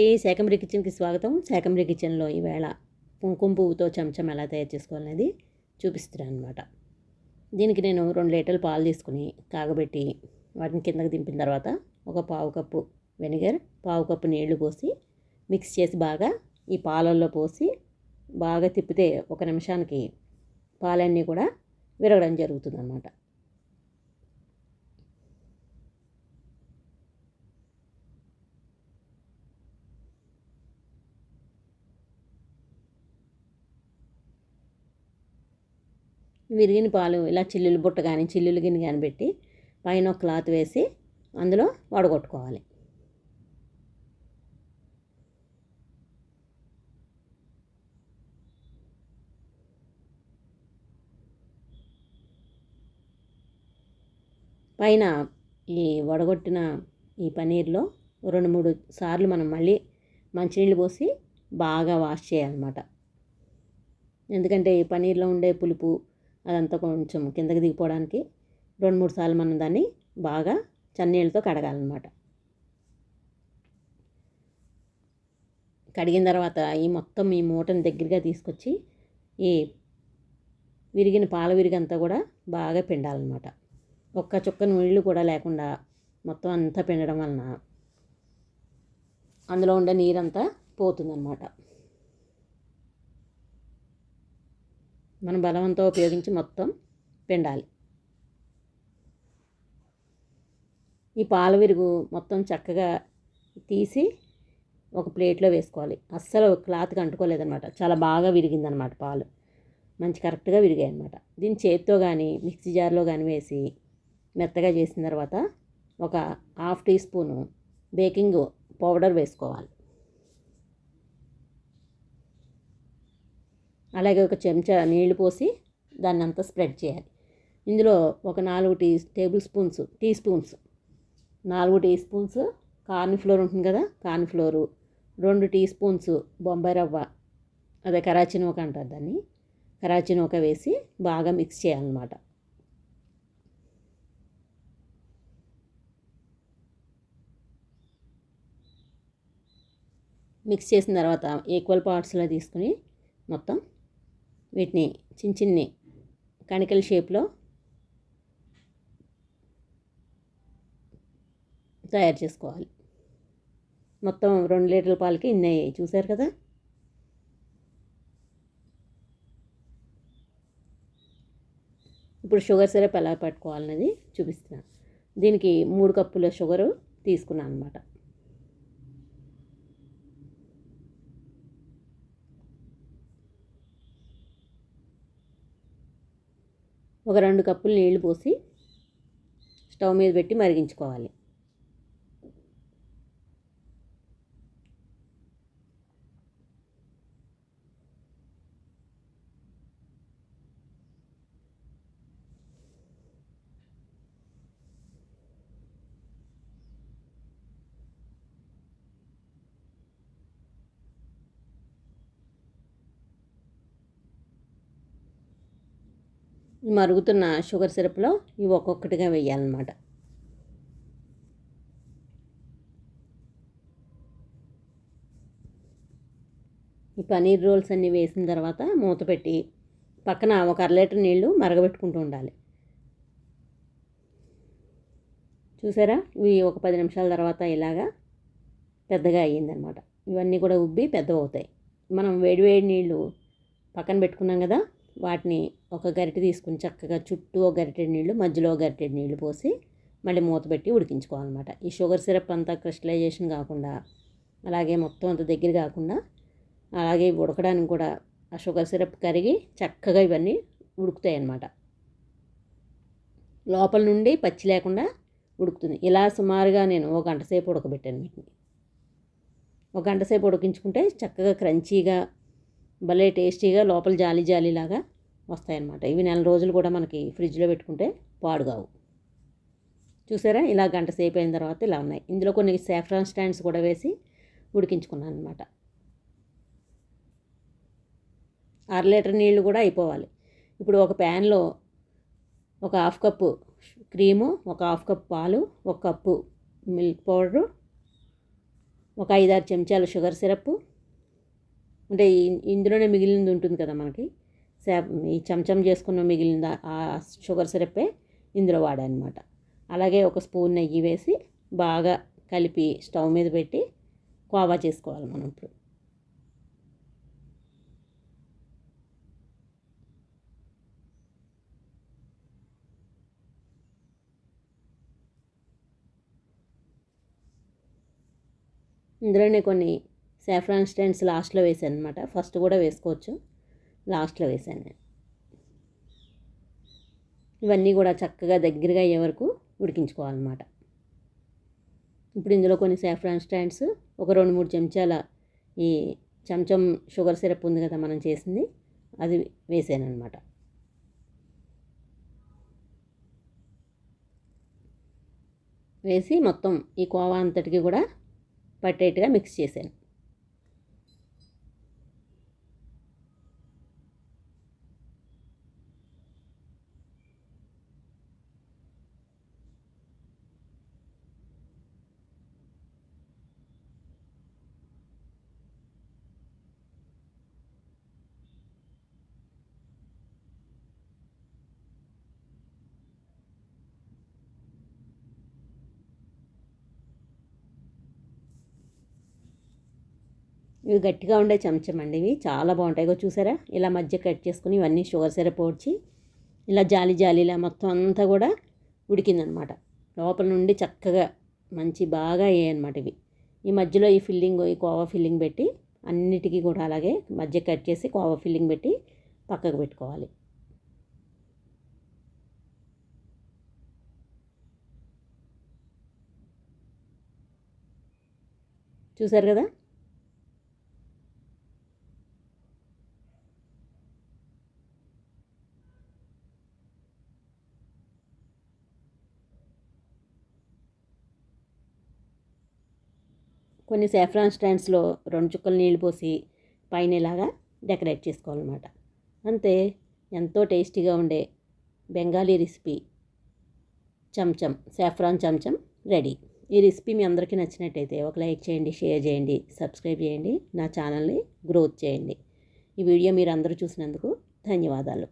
ఈ శాకంబరి కిచెన్కి స్వాగతం. శాకంబరి కిచెన్లో ఈవేళ కుంకుమ పువ్వుతో చెంచం ఎలా తయారు చేసుకోవాలనేది చూపిస్తున్నాను అనమాట. దీనికి నేను 2 లీటర్ల పాలు తీసుకుని కాగబెట్టి వాటిని కిందకి దింపిన తర్వాత ఒక పావు కప్పు వెనిగర్, పావు కప్పు నీళ్లు పోసి మిక్స్ చేసి బాగా ఈ పాలల్లో పోసి బాగా తిప్పితే 1 నిమిషానికి పాలన్నీ కూడా విరగడం జరుగుతుంది అన్నమాట. విరిగిన పాలు ఇలా చిల్లులు బుట్ట కానీ చిల్లులు గిన్నె కానీ పెట్టి పైన ఒక క్లాత్ వేసి అందులో వడగొట్టుకోవాలి. పైన ఈ వడగొట్టిన ఈ పన్నీర్లో 2-3 సార్లు మనం మళ్ళీ మంచినీళ్ళు పోసి బాగా వాష్ చేయాలన్నమాట. ఎందుకంటే ఈ పన్నీర్లో ఉండే పులుపు అదంతా కొంచెం కిందకి దిగిపోవడానికి 2-3 సార్లు మనం దాన్ని బాగా చన్నీళ్ళతో కడగాలన్నమాట. కడిగిన తర్వాత ఈ మొత్తం ఈ మూటను దగ్గరగా తీసుకొచ్చి ఈ విరిగిన పాల విరిగంతా కూడా బాగా పిండాలన్నమాట. ఒక్క చుక్క నీళ్ళు కూడా లేకుండా మొత్తం అంతా పిండడం వలన అందులో ఉండే నీరంతా పోతుందన్నమాట. మనం బలవంతో ఉపయోగించి మొత్తం పిండాలి. ఈ పాల విరుగు మొత్తం చక్కగా తీసి ఒక ప్లేట్లో వేసుకోవాలి. అస్సలు క్లాత్కి అంటుకోలేదన్నమాట. చాలా బాగా విరిగిందనమాట. పాలు మంచి కరెక్ట్గా విరిగాయి అన్నమాట. దీన్ని చేతితో కానీ మిక్సీ జార్లో కానీ వేసి మెత్తగా చేసిన తర్వాత ఒక 1/2 టీ స్పూను బేకింగ్ పౌడర్ వేసుకోవాలి. అలాగే ఒక చెంచా నీళ్లు పోసి దాన్ని అంతా స్ప్రెడ్ చేయాలి. ఇందులో ఒక 4 teaspoons 4 teaspoons corn flour ఉంటుంది కదా, corn flour, 2 teaspoons Bombay రవ్వ, అదే కరాచీ నూక అంటారు దాన్ని, కరాచీ నూక వేసి బాగా మిక్స్ చేయాలన్నమాట. మిక్స్ చేసిన తర్వాత ఈక్వల్ పార్ట్స్లో తీసుకుని మొత్తం వీటిని చిన్ని కణికల షేప్లో తయారు చేసుకోవాలి. మొత్తం 2 లీటర్ల పాలకి ఇన్ని అయ్యాయి, చూసారు కదా. ఇప్పుడు షుగర్ సిరప్ ఎలా పట్టుకోవాలనేది చూపిస్తున్నాను. దీనికి 3 కప్పుల షుగరు తీసుకున్నాను అన్నమాట. ఒక 2 కప్పులు నీళ్లు పోసి స్టవ్ మీద పెట్టి మరిగించుకోవాలి. మరుగుతున్న షుగర్ సిరప్లో ఇవి ఒక్కొక్కటిగా వేయాలన్నమాట. ఈ పనీర్ రోల్స్ అన్నీ వేసిన తర్వాత మూత పెట్టి పక్కన ఒక 1/2 లీటర్ నీళ్లు మరగబెట్టుకుంటూ ఉండాలి. చూసారా, ఇవి ఒక 10 నిమిషాల తర్వాత ఇలాగా పెద్దగా అయ్యిందనమాట. ఇవన్నీ కూడా ఉబ్బి పెద్దగా అవుతాయి. మనం వేడివేడి నీళ్ళు పక్కన పెట్టుకున్నాం కదా, వాటిని ఒక గరిటె తీసుకుని చక్కగా చుట్టూ ఒక గరిటెడు నీళ్ళు, మధ్యలో ఒక గరిటెడు నీళ్ళు పోసి మళ్ళీ మూత పెట్టి ఉడికించుకోవాలన్నమాట. ఈ షుగర్ సిరప్ అంతా క్రిస్టలైజేషన్ కాకుండా, అలాగే మొత్తం అంత దగ్గర కాకుండా, అలాగే ఉడకడానికి కూడా ఆ షుగర్ సిరప్ కరిగి చక్కగా ఇవన్నీ ఉడుకుతాయి అన్నమాట. లోపల నుండి పచ్చి లేకుండా ఉడుకుతుంది. ఇలా సుమారుగా నేను 1 గంట సేపు ఉడకబెట్టాను వీటిని. 1 గంట సేపు ఉడికించుకుంటే చక్కగా క్రంచీగా భలే టేస్టీగా లోపల జాలి జాలీలాగా వస్తాయన్నమాట. ఇవి 1 నెల రోజులు కూడా మనకి ఫ్రిడ్జ్లో పెట్టుకుంటే పాడుగావు. చూసారా, ఇలా 1 గంట సేపు అయిన తర్వాత ఇలా ఉన్నాయి. ఇందులో కొన్ని సాఫ్రాన్ స్టాండ్స్ కూడా వేసి ఉడికించుకున్నాను అనమాట. 1/2 లీటర్ నీళ్ళు కూడా అయిపోవాలి. ఇప్పుడు ఒక ప్యాన్లో ఒక 1/2 కప్పు క్రీము, ఒక 1/2 కప్పు పాలు, 1 కప్పు మిల్క్ పౌడరు, ఒక 5-6 చెంచాల షుగర్ సిరప్, అంటే ఇందులోనే మిగిలింది ఉంటుంది కదా మనకి, ఈ చెంచం చేసుకున్న మిగిలిన ఆ షుగర్ సిరప్పే ఇందులో వాడానమాట. అలాగే ఒక స్పూన్ నెయ్యి వేసి బాగా కలిపి స్టవ్ మీద పెట్టి కోవా చేసుకోవాలి మనం ఇప్పుడు. ఇందులోనే కొన్ని సాఫ్రాన్ స్టెన్స్ లాస్ట్లో వేసాను అనమాట. ఫస్ట్ కూడా వేసుకోవచ్చు, లాస్ట్లో వేసాను నేను. ఇవన్నీ కూడా చక్కగా దగ్గరగా అయ్యే వరకు ఉడికించుకోవాలన్నమాట. ఇప్పుడు ఇందులో కొన్ని సాఫ్రాన్ స్టాండ్స్, ఒక 2-3 చెంచాల ఈ చెంచం షుగర్ సిరప్ ఉంది కదా మనం చేసింది, అది వేసాను అనమాట. వేసి మొత్తం ఈ కోవా అంతటికి కూడా పట్టేట్టుగా మిక్స్ చేశాను. ఇవి గట్టిగా ఉండే చెంచం అండి, ఇవి చాలా బాగుంటాయి. ఇగో చూసారా, ఇలా మధ్య కట్ చేసుకుని ఇవన్నీ షుగర్ సిరప్ పోడ్చి ఇలా జాలి జాలిలా మొత్తం అంతా కూడా ఉడికిందనమాట. లోపల నుండి చక్కగా మంచి బాగా అయ్యాయి అనమాట ఇవి. ఈ మధ్యలో ఈ ఫిల్లింగ్, ఈ కోవా ఫిల్లింగ్ పెట్టి అన్నిటికీ కూడా అలాగే మధ్య కట్ చేసి కోవా ఫిల్లింగ్ పెట్టి పక్కకు పెట్టుకోవాలి. చూసారు కదా, కొన్ని సాఫ్రాన్ స్టాండ్స్లో 2 చుక్కలు నీళ్ళు పోసి పైన ఇలాగా డెకరేట్ చేసుకోవాలన్నమాట. అంతే, ఎంతో టేస్టీగా ఉండే బెంగాలీ రెసిపీ చెంచం, సాఫ్రాన్ చెంచం రెడీ. ఈ రెసిపీ మీ అందరికీ నచ్చినట్టయితే ఒక లైక్ చేయండి, షేర్ చేయండి, సబ్స్క్రైబ్ చేయండి, నా ఛానల్ని గ్రోత్ చేయండి. ఈ వీడియో మీరు అందరూ చూసినందుకు ధన్యవాదాలు.